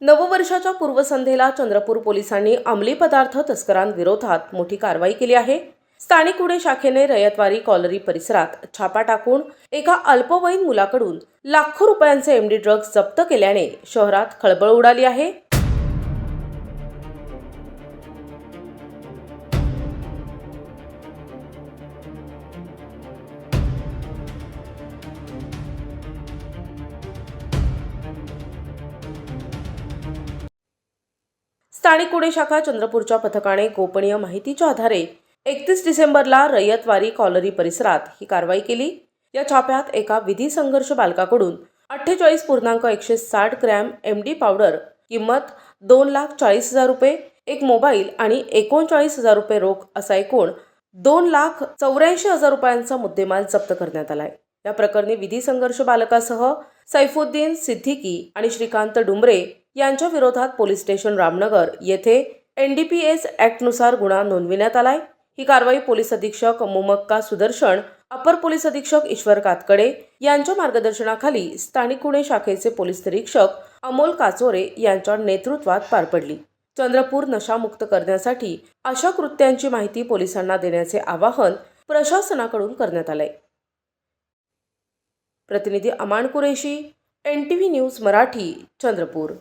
नववर्षाच्या पूर्वसंध्येला चंद्रपूर पोलिसांनी अंमली पदार्थ तस्करांविरोधात मोठी कारवाई केली आहे। स्थानिक गुन्हे शाखेने रयतवारी कॉलरी परिसरात छापा टाकून एका अल्पवयीन मुलाकडून लाखो रुपयांचे एमडी ड्रग्ज जप्त केल्याने शहरात खळबळ उडाली आहे। स्थानिक गुन्हे शाखा चंद्रपूरच्या पथकाने गोपनीय माहितीच्या आधारे 31 डिसेंबरला रयतवारी कॉलरी परिसरात ही कारवाई केली। या छाप्यात एका विधी संघर्ष बालकाकडून 48.160 ग्रॅम एमडी पावडर किंमत 2,40,000 रुपये, एक मोबाईल आणि 39,000 रुपये रोख असा एकूण 2,84,000 रुपयांचा मुद्देमाल जप्त करण्यात आलाय। या प्रकरणी विधी संघर्ष बालकासह सैफुद्दीन सिद्दीकी आणि श्रीकांत डुंबरे यांच्या विरोधात पोलीस स्टेशन रामनगर येथे NDPS ॲक्टनुसार गुन्हा नोंदविण्यात आलाय। ही कारवाई पोलीस अधीक्षक मुमक्का सुदर्शन, अपर पोलीस अधीक्षक ईश्वर कातकडे यांच्या मार्गदर्शनाखाली स्थानिक गुन्हे शाखेचे पोलीस निरीक्षक अमोल काचोरे यांच्या नेतृत्वात पार पडली। चंद्रपूर नशामुक्त करण्यासाठी अशा कृत्यांची माहिती पोलिसांना देण्याचे आवाहन प्रशासनाकडून करण्यात आले। प्रतिनिधी अमान कुरेशी, NTV न्यूज मराठी, चंद्रपूर।